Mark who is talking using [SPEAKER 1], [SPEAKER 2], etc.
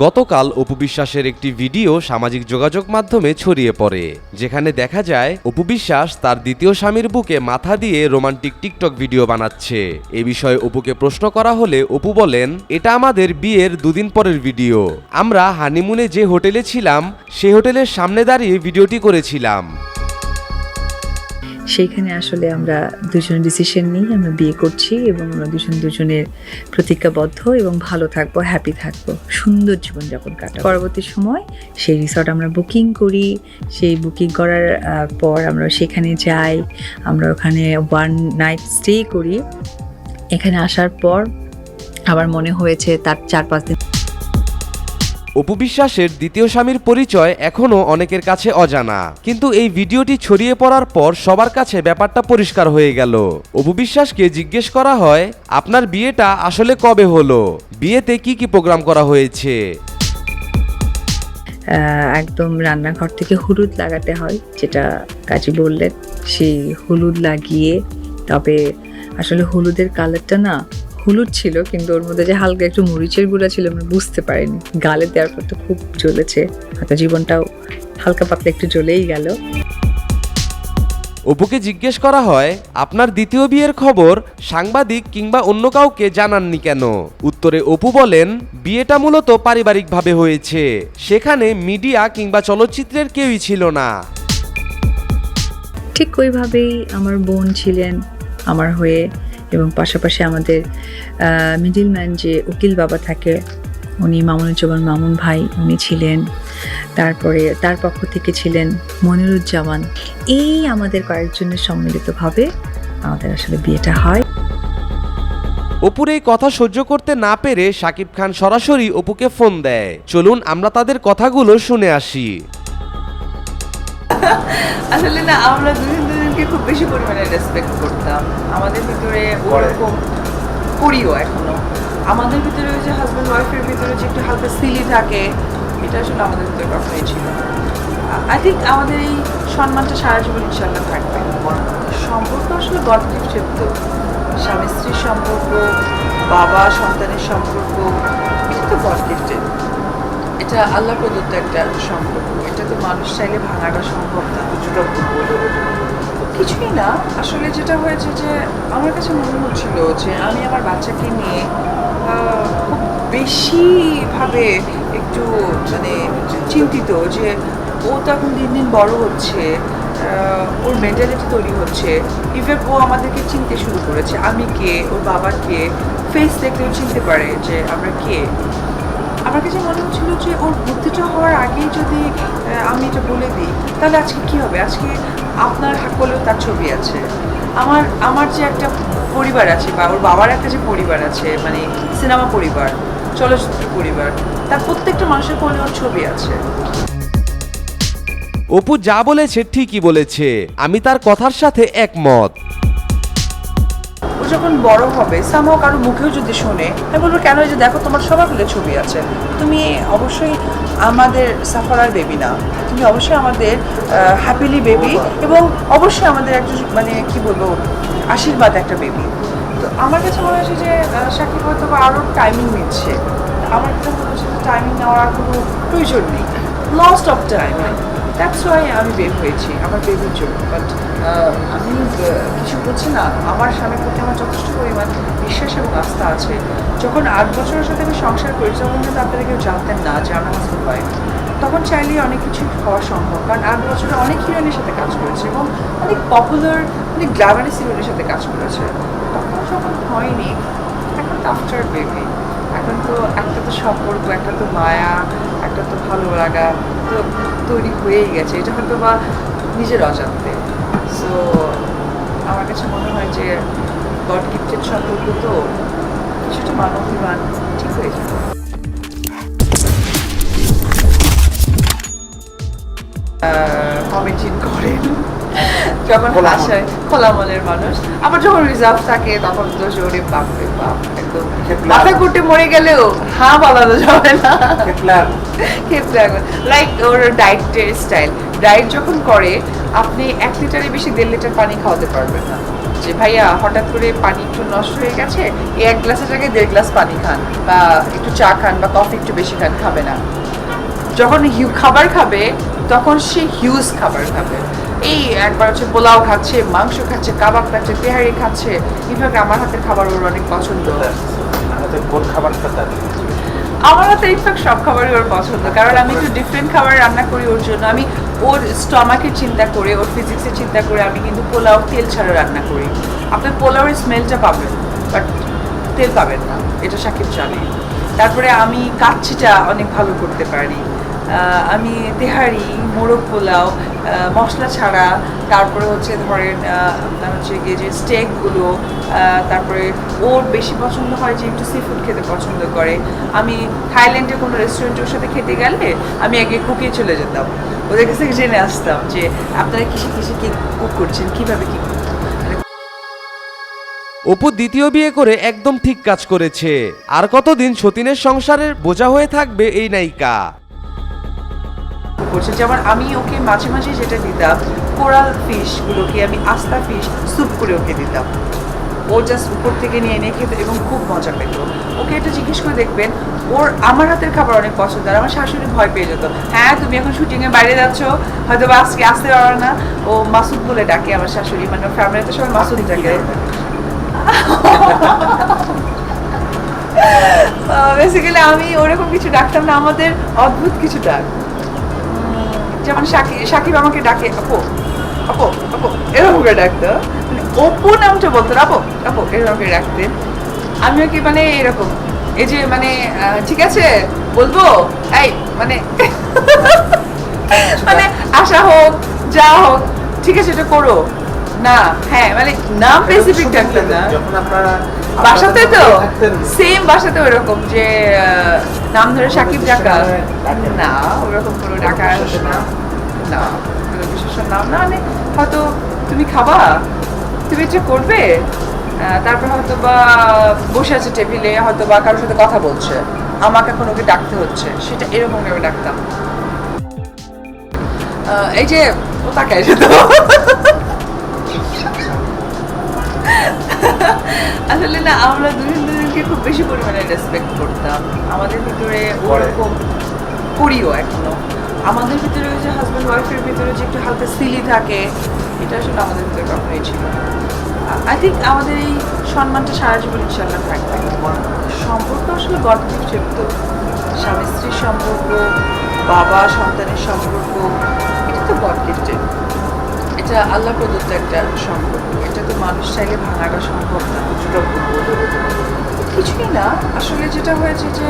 [SPEAKER 1] গতকাল অপু বিশ্বাসের একটি ভিডিও সামাজিক যোগাযোগ মাধ্যমে ছড়িয়ে পড়ে, যেখানে দেখা যায় অপু বিশ্বাস তার দ্বিতীয় স্বামীর বুকে মাথা দিয়ে রোমান্টিক টিকটক ভিডিও বানাচ্ছে। এ বিষয়ে অপুকে প্রশ্ন করা হলে অপু বলেন, এটা আমাদের বিয়ের দুদিন পরের ভিডিও। আমরা হানিমুনে যে হোটেলে ছিলাম সেই হোটেলের সামনে দাঁড়িয়ে ভিডিওটি করেছিলাম।
[SPEAKER 2] সেইখানে আসলে আমরা দুজন ডিসিশন নিই আমরা বিয়ে করছি এবং আমরা দুজনের প্রতিজ্ঞাবদ্ধ এবং ভালো থাকবো, হ্যাপি থাকবো, সুন্দর জীবনযাপন কাটাবো। পরবর্তী সময় সেই রিসর্ট আমরা বুকিং করি। সেই বুকিং করার পর আমরা সেখানে যাই, আমরা ওখানে 1 নাইট স্টে করি। এখানে আসার পর আমার মনে হয়েছে তার 4-5 দিন।
[SPEAKER 1] অপু বিশ্বাসের দ্বিতীয় স্বামীর পরিচয় এখনও অনেকের কাছে অজানা, কিন্তু এই ভিডিওটি ছড়িয়ে পড়ার পর সবার কাছে ব্যাপারটা পরিষ্কার হয়ে গেল। অপু বিশ্বাসকে জিজ্ঞেস করা হয়, আপনার বিয়েটা আসলে কবে হলো, বিয়েতে কি কি প্রোগ্রাম করা হয়েছে।
[SPEAKER 2] একদম রান্নাঘর থেকে হলুদ লাগাতে হয়, যেটা কাজী বললেন, সেই হলুদ লাগিয়ে, তবে আসলে হলুদের কালারটা না হলুদ ছিল, কিন্তু ওর মধ্যে যে হালকা একটু মরিচের গুঁড়া ছিল আমরা বুঝতে পারিনি। গালে দেওয়ার পর তো খুব জ্বলেছে, হয়তো জীবনটাও হালকা পাতলা একটু জ্বলেই গেল।
[SPEAKER 1] অপুকে জিজ্ঞেস করা হয়, আপনার দ্বিতীয় বিয়ের খবর সাংবাদিক কিংবা অন্য কাউকে জানাননি কেন? উত্তরে অপু বলেন, বিয়েটা মূলত পারিবারিকভাবে হয়েছে, সেখানে মিডিয়া কিংবা চলচ্চিত্রের কেউই ছিল না।
[SPEAKER 2] ঠিক ওইভাবেই আমার বোন ছিলেন আমার হয়ে, এবং পাশাপাশি আমাদের মিডিলম্যান যে উকিল বাবা থাকে, উনি মামুনুজ্জামান মামুন ভাই, উনি ছিলেন। তারপরে তার পক্ষ থেকে ছিলেন মনিরুজ্জামান। এই আমাদের কয়েকজনের সম্মিলিতভাবে আমাদের আসলে বিয়েটা হয়।
[SPEAKER 1] অপুর এই কথা সহ্য করতে না পেরে শাকিব খান সরাসরি অপুকে ফোন দেয়। চলুন আমরা তাদের কথাগুলো শুনে আসি।
[SPEAKER 3] আসলে না, আমরা দুজনকে খুব বেশি পরিমাণে রেসপেক্ট করতাম। আমাদের ভিতরে ওরকম করিও এখনো। আমাদের ভিতরে যে হাজব্যান্ড ওয়াইফের ভিতরে যে একটু হালকা সিলি থাকে, এটা আসলে আমাদের ভিতরে কখনোই ছিল না। আই থিঙ্ক আমাদের এই সম্মানটা সারা জীবন ইনশাল্লাহ থাকবে। সম্পর্ক আসলে গড গিফটেড, তো স্বামী স্ত্রীর সম্পর্ক, বাবা সন্তানের সম্পর্ক, এটা তো গড গিফটেড। এটা আল্লাহ প্রদত্ত একটা সম্পর্ক, এটা তো মানুষ চাইলে ভাঙাটা সম্ভব না। কিছুই না, আসলে যেটা হয়েছে যে আমার কাছে মনে হচ্ছিল যে আমি আমার বাচ্চাকে নিয়ে খুব বেশিভাবে একটু মানে চিন্তিত, যে ও তো এখন দিন দিন বড় হচ্ছে, ওর মেন্টালিটি তৈরি হচ্ছে, ইভেন ও আমাদেরকে চিনতে শুরু করেছে, আমি কে, ওর বাবা কে, ফেস দেখলেও চিনতে পারে যে আমরা কে। আমার কাছে মনে হচ্ছিল যে ওর বুদ্ধিটা হওয়ার আগেই যদি আমি এটা বলে দিই, তাহলে আজকে কী হবে? আজকে আপনার হাকলেও তার ছবি আছে, আমার যে একটা পরিবার আছে, বা ওর বাবার একটা যে পরিবার আছে, মানে সিনেমা পরিবার, চলচ্চিত্র পরিবার, তার প্রত্যেকটা মানুষের কোলে ওর ছবি আছে।
[SPEAKER 1] অপু যা বলেছে ঠিকই বলেছে, আমি তার কথার সাথে একমত।
[SPEAKER 3] ও যখন বড় হবে, সামহাও কারো মুখেও যদি শোনে, আমি বলবো, কেন, যে দেখো তোমার সবার কোলে ছবি আছে, তুমি অবশ্যই আমাদের সাফারার বেবি না, তুমি অবশ্যই আমাদের হ্যাপিলি বেবি, এবং অবশ্যই আমাদের একজন মানে কি বলবো আশীর্বাদ একটা বেবি। তো আমার কাছে মনে হচ্ছে যে সাকিব হয়তো আরও টাইমিং নিচ্ছে। আমার কাছে মনে হচ্ছে যে টাইমিং নেওয়ার আর কোনো প্রয়োজন নেই, lost of time. That's why আমি বের হয়েছি আমার বেবির জন্য। বাট আমি কিছু বলছি না, আমার স্বামীর প্রতি আমার যথেষ্ট পরিমাণ বিশ্বাস এবং আস্থা আছে। যখন 8 বছরের সাথে আমি সংসার করি, তখন কিন্তু আপনারা কেউ জানতেন না যে আমার হাজব্যান্ড ওয়াইফ। তখন চাইলেই অনেক কিছু হওয়া সম্ভব, কারণ 8 বছরে অনেক হিরোইনের সাথে কাজ করেছে এবং অনেক পপুলার, অনেক গ্ল্যামারাস হিরোইনের সাথে কাজ করেছে। তখন যখন হয়নি, এখন তো আফটার বেবি, এখন তো একটা তো সম্পর্ক, একটা তো মায়া, একটা তো ভালো লাগা তো তৈরি হয়েই গেছে, এটা হয়তো বা নিজের অজান্তে। সো আমার কাছে মনে হয় যে গড গিফটেড সম্পর্ক, তো কিছুটা মানবিমান ঠিক হয়ে যাবে। কমেন্টিং করেন যখন হাসায়, খোলা মনের মানুষ। আবার যখন রিজার্ভ থাকে তখন তো জোরে বাপরে বাপ, একদম মাথা ঘুরতে মরে গেলেও হ্যাঁ বলানো যাবে না। লাইক ওর ডায়েটের স্টাইল, ডায়েট যখন করে আপনি 1 লিটারের বেশি 1.5 লিটার পানি খাওয়াতে পারবেন না। যে ভাইয়া হঠাৎ করে পানি একটু নষ্ট হয়ে গেছে, এই 1 গ্লাসের জায়গায় 1.5 গ্লাস পানি খান, বা একটু চা খান, বা কফি একটু বেশি খান, খাবে না। যখন খাবার খাবে তখন সে হিউজ খাবার খাবে। এই একবার হচ্ছে পোলাও খাচ্ছে, মাংস খাচ্ছে, কাবাব খাচ্ছে, তেহারি খাচ্ছে, এইভাবে আমার হাতের খাবার ওর অনেক পছন্দ।
[SPEAKER 4] কোন খাবারটা তার
[SPEAKER 3] আমার হাতে ইনফ্যাক্ট সব খাবারই ওর পছন্দ, কারণ আমি একটু ডিফারেন্ট খাবার রান্না করি ওর জন্য। আমি ওর স্টমাকের চিন্তা করে, ওর ফিজিক্সের চিন্তা করে আমি কিন্তু পোলাও তেল ছাড়া রান্না করি। আপনি পোলাওয়ের স্মেলটা পাবেন, বাট তেল পাবেন না, এটা সাকিব জানে। তারপরে আমি কাচ্চিটা অনেক ভালো করতে পারি। আমি তেহারি, মোরগ পোলাও মশলা ছাড়া, তারপরে হচ্ছে ধরেন আপনার হচ্ছে গিয়ে যে স্টেকগুলো, তারপরে ওর বেশি পছন্দ হয় যে একটু সি ফুড খেতে পছন্দ করে। আমি থাইল্যান্ডের কোনো রেস্টুরেন্টে ওর সাথে খেতে গেলে আমি আগে কুকে চলে যেতাম, ওদের কাছ থেকে জেনে আসতাম যে আপনারা কিসে কিসে কি কুক করছেন, কীভাবে কী করছেন।
[SPEAKER 1] অপু দ্বিতীয় বিয়ে করে একদম ঠিক কাজ করেছে। আর কতদিন সতীনের সংসারের বোঝা হয়ে থাকবে এই নায়িকা।
[SPEAKER 3] করছে যেমন আমি ওকে মাঝে মাঝে যেটা দিতাম, কোরাল ফিশগুলোকে আমি আস্তা ফিশ স্যুপ করে ওকে দিতাম। ও জাস্ট উপর থেকে নিয়ে এনে খেত এবং খুব মজা পেত। ওকে এটা জিজ্ঞেস করে দেখবেন, ওর আমার হাতের খাবার অনেক পছন্দ। আর আমার শাশুড়ি ভয় পেয়ে যেত, হ্যাঁ তুমি এখন শুটিংয়ে বাইরে যাচ্ছ, হয়তো বা আজকে আসতে পারো না। ও মাসুদ বলে ডাকে আমার শাশুড়ি, মানে ফ্যামিলিতে সবাই মাসুদ ডাকে। বেসিক্যালি আমি ওরকম কিছু ডাকতাম না, আমাদের অদ্ভুত কিছু ডাক। যেমন সাকিব আমাকে ডাকে আপু আপু আপু, এরকম করে ডাকতো, মানে অপু নামটা বলতো আপু আপু এরকম করে ডাকতেন। আমি ওকে মানে এরকম, এই যে মানে ঠিক আছে বলবো, এই মানে মানে আশা হোক যা হোক ঠিক আছে এটা করো না, হ্যাঁ মানে নাম স্পেসিফিক ডাকতাম না।
[SPEAKER 4] যখন আপনারা
[SPEAKER 3] বাসাতে তো সেম, বাসাতে ওরকম যে নাম ধরে সাকিব ডাকা না, ওরকম কোনো ডাকা হতো না। না কোনো বিশেষ নাম না, মানে হয়তো তুমি খাবা, তুমি এটা করবে, তারপর হয়তো বা বসে আছে টেবিলে, হয়তো বা কারোর সাথে কথা বলছে, আমাকে এখন ওকে ডাকতে হচ্ছে, সেটা এরকম ভাবে ডাকতাম। এই যে ও তাকায় যেত। আসলে না, আমরা দুজনকে খুব বেশি পরিমাণে রেসপেক্ট করতাম। আমাদের ভিতরে ওরকম করিও এখনো। আমাদের ভিতরে যে হাজব্যান্ড ওয়াইফের ভিতরে যে একটু হালকা সিলি থাকে, এটা আসলে আমাদের ভিতরে কখনোই ছিল না। আই থিঙ্ক আমাদের এই সম্মানটা সারা জীবন ইনশাল্লাহ থাকবে। সম্পর্ক আসলে গড গিফটেড, তো স্বামী স্ত্রীর সম্পর্ক, বাবা সন্তানের সম্পর্ক, এটা তো গড গিফটেড, এটা আল্লাহ প্রদত্ত একটা সম্পর্ক। এটা তো মানুষ চাইলে ভাঙাটা সম্ভব না। কিছুই না, আসলে যেটা হয়েছে যে